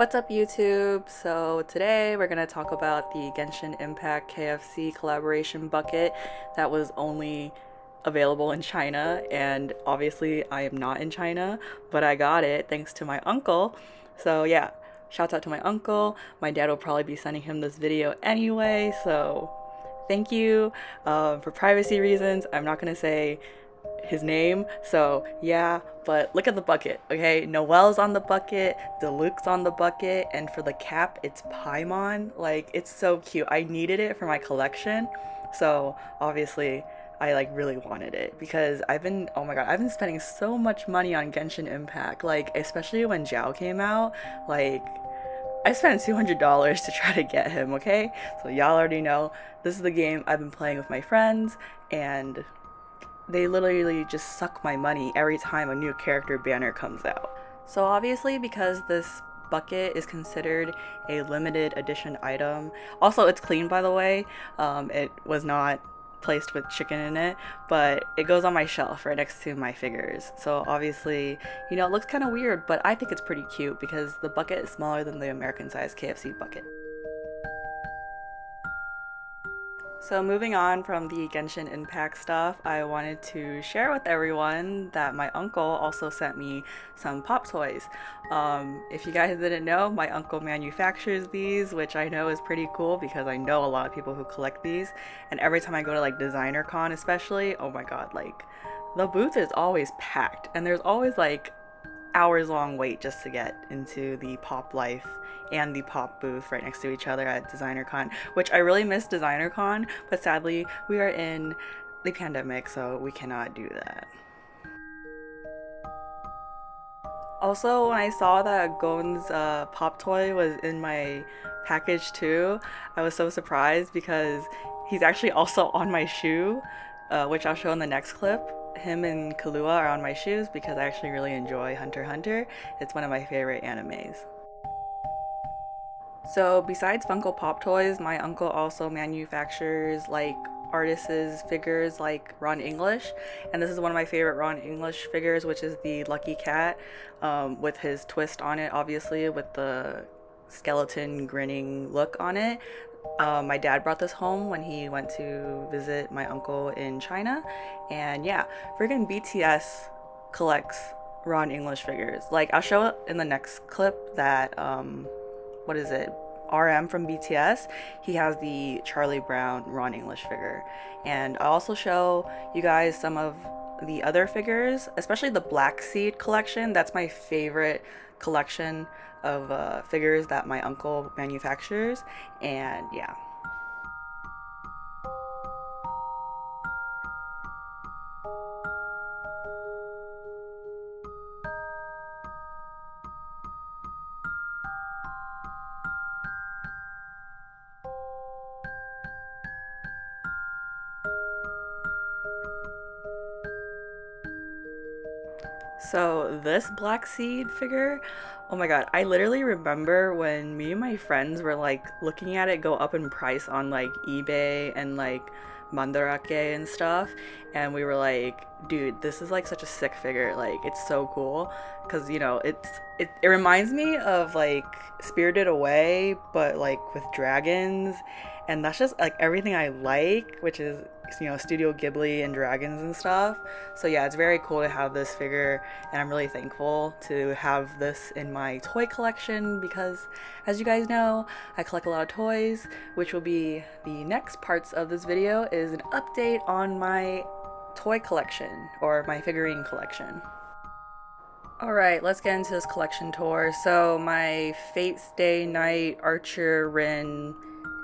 What's up YouTube? So today we're going to talk about the Genshin Impact KFC collaboration bucket that was only available in China, and obviously I am not in China, but I got it thanks to my uncle. So yeah, shouts out to my uncle. My dad will probably be sending him this video anyway, so thank you. For privacy reasons, I'm not going to say his name, so yeah, but look at the bucket, okay? Noelle's on the bucket, Deluxe on the bucket, and for the cap it's Paimon. Like, it's so cute. I needed it for my collection, so obviously I like really wanted it because oh my god, I've been spending so much money on Genshin Impact, like especially when Zhao came out. Like, I spent $200 to try to get him, okay? So y'all already know this is the game I've been playing with my friends, and they literally just suck my money every time a new character banner comes out. So obviously, because this bucket is considered a limited edition item, also it's clean by the way, it was not placed with chicken in it, but it goes on my shelf right next to my figures. So obviously, you know, it looks kind of weird, but I think it's pretty cute because the bucket is smaller than the American sized KFC bucket. So moving on from the Genshin Impact stuff, I wanted to share with everyone that my uncle also sent me some pop toys. If you guys didn't know, my uncle manufactures these, which I know is pretty cool because I know a lot of people who collect these. And every time I go to like designer con especially, oh my god, like the booth is always packed and there's always like hours long wait just to get into the pop life and the pop booth right next to each other at designer con, which I really miss designer con, but sadly we are in the pandemic, so we cannot do that. Also, when I saw that Gon's pop toy was in my package too, I was so surprised because he's actually also on my shoe, which I'll show in the next clip. Him and Kahlua are on my shoes because I actually really enjoy Hunter x Hunter. It's one of my favorite animes. So besides Funko Pop toys, my uncle also manufactures like artists' figures like Ron English, and this is one of my favorite Ron English figures, which is the Lucky Cat, with his twist on it, obviously, with the skeleton grinning look on it. My dad brought this home when he went to visit my uncle in China, and yeah, friggin' BTS collects Ron English figures. Like, I'll show it in the next clip that what is it, RM from BTS, he has the Charlie Brown Ron English figure. And I'll also show you guys some of the other figures, especially the Black Seed collection. That's my favorite collection of figures that my uncle manufactures, and yeah. So this Black Seed figure, oh my god, I literally remember when me and my friends were like looking at it go up in price on like eBay and like Mandarake and stuff, and we were like, dude, this is like such a sick figure, like it's so cool, because you know, it reminds me of like Spirited Away but like with dragons, and that's just like everything I like, which is, you know, Studio Ghibli and dragons and stuff. So yeah, it's very cool to have this figure, and I'm really thankful to have this in my toy collection because, as you guys know, I collect a lot of toys, which will be the next parts of this video, is an update on my toy collection, or my figurine collection. Alright, let's get into this collection tour. So my Fate Stay Night, Archer, Rin,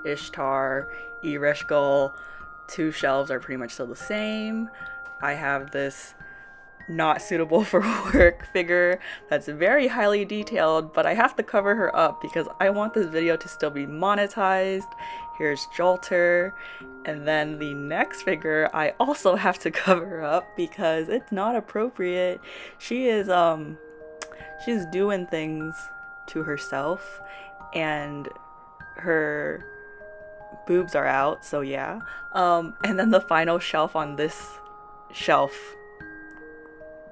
Ishtar, Ereshkigal, two shelves are pretty much still the same. I have this not suitable for work figure that's very highly detailed, but I have to cover her up because I want this video to still be monetized. Here's Jolter, and then the next figure I also have to cover up because it's not appropriate. She's doing things to herself, and her boobs are out, so yeah. And then the final shelf on this shelf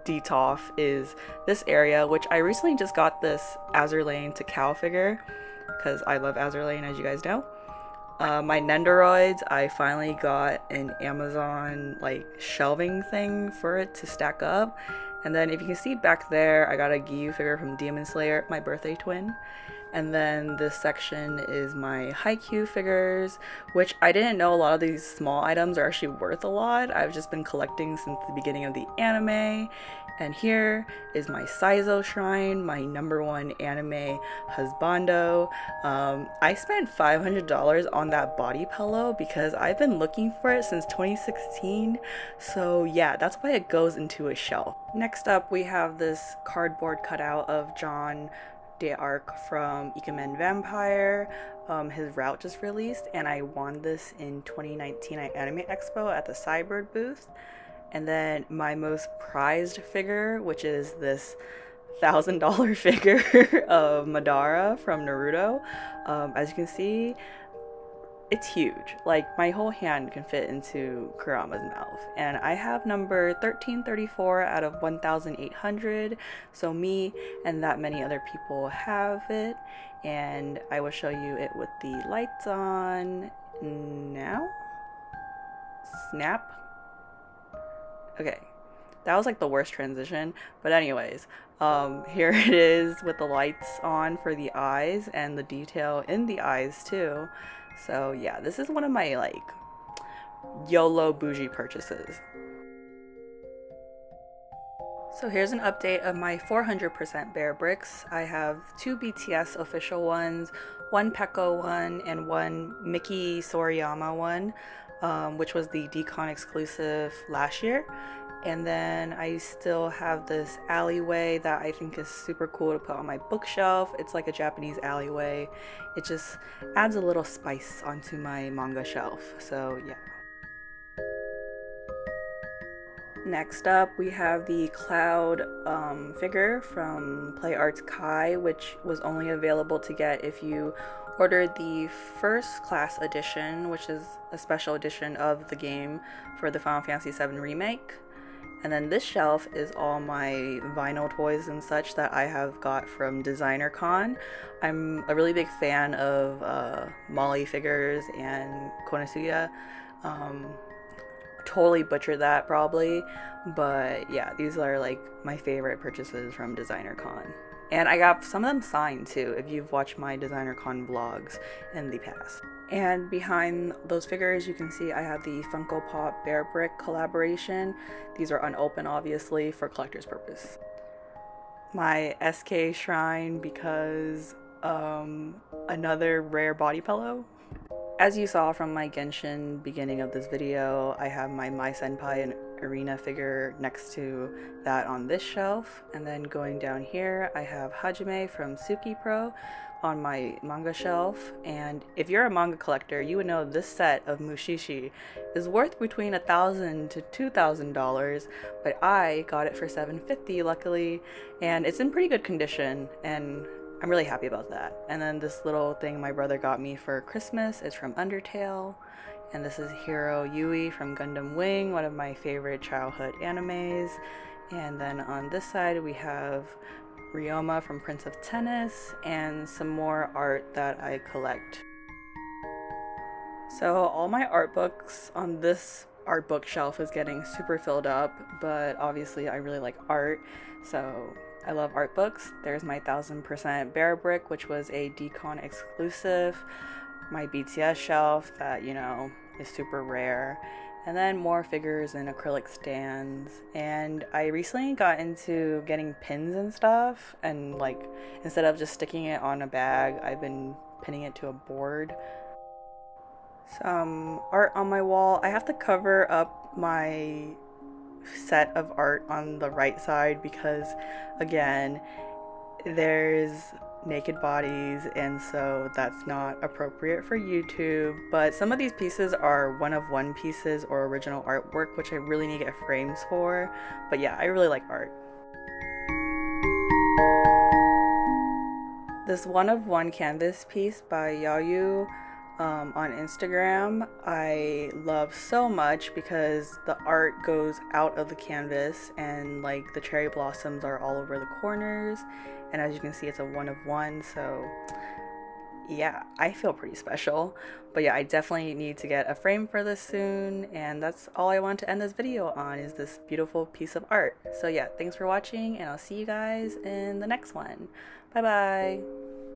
detox is this area, which I recently just got this Azerlane Takao figure because I love Azerlane, as you guys know. My Nendoroids, I finally got an Amazon like shelving thing for it to stack up. And then if you can see back there, I got a Giyu figure from Demon Slayer, my birthday twin. And then this section is my Haikyuu figures, which I didn't know a lot of these small items are actually worth a lot. I've just been collecting since the beginning of the anime. And here is my Saizo shrine, my #1 anime husbando. I spent $500 on that body pillow because I've been looking for it since 2016. So yeah, that's why it goes into a shelf. Next up, we have this cardboard cutout of John D'Arc from Ikemen Vampire. His route just released, and I won this in 2019 at Anime Expo at the Cybird booth. And then my most prized figure, which is this $1,000 figure of Madara from Naruto. As you can see, it's huge. Like, my whole hand can fit into Kurama's mouth. And I have number 1334 out of 1,800. So me and that many other people have it. And I will show you it with the lights on now. Snap. Okay, that was like the worst transition, but anyways, here it is with the lights on for the eyes and the detail in the eyes too. So yeah, this is one of my like YOLO bougie purchases. So here's an update of my 400% Bear Bricks. I have 2 BTS official ones, 1 Peko one, and 1 Miki Soriyama one. Which was the Decon exclusive last year. And then I still have this alleyway that I think is super cool to put on my bookshelf. It's like a Japanese alleyway. It just adds a little spice onto my manga shelf. So yeah. Next up, we have the Cloud figure from Play Arts Kai, which was only available to get if you ordered the first class edition, which is a special edition of the game for the Final Fantasy VII Remake. And then this shelf is all my vinyl toys and such that I have got from Designer Con. I'm a really big fan of Molly figures and Konosuba. Totally butchered that probably, but yeah, these are like my favorite purchases from Designer Con. And I got some of them signed too, if you've watched my Designer Con vlogs in the past. And behind those figures, you can see I have the Funko Pop Bear Brick collaboration. These are unopened, obviously, for collector's purpose. My SK shrine because another rare body pillow. As you saw from my Genshin beginning of this video, I have my Senpai and Arena figure next to that on this shelf. And then going down here, I have Hajime from Suki Pro on my manga shelf. And if you're a manga collector, you would know this set of Mushishi is worth between $1,000 to $2,000, but I got it for $750 luckily, and it's in pretty good condition, and I'm really happy about that. And then this little thing my brother got me for Christmas is from Undertale. And this is Hero Yui from Gundam Wing, one of my favorite childhood animes. And then on this side we have Ryoma from Prince of Tennis and some more art that I collect. So all my art books on this art bookshelf is getting super filled up, but obviously I really like art, so I love art books. There's my 1000% Bear Brick, which was a Decon exclusive. My BTS shelf that, you know, is super rare. And then more figures and acrylic stands. And I recently got into getting pins and stuff. And like, instead of just sticking it on a bag, I've been pinning it to a board. Some art on my wall. I have to cover up my set of art on the right side because again there's naked bodies, and so that's not appropriate for YouTube. But some of these pieces are one-of-one pieces or original artwork, which I really need to get frames for. But yeah, I really like art. This one-of-one canvas piece by Yaoyu on Instagram. I love so much because the art goes out of the canvas and like the cherry blossoms are all over the corners, and as you can see it's a one of one, so yeah, I feel pretty special. But yeah, I definitely need to get a frame for this soon, and that's all I want to end this video on, is this beautiful piece of art. So yeah, thanks for watching, and I'll see you guys in the next one. Bye bye.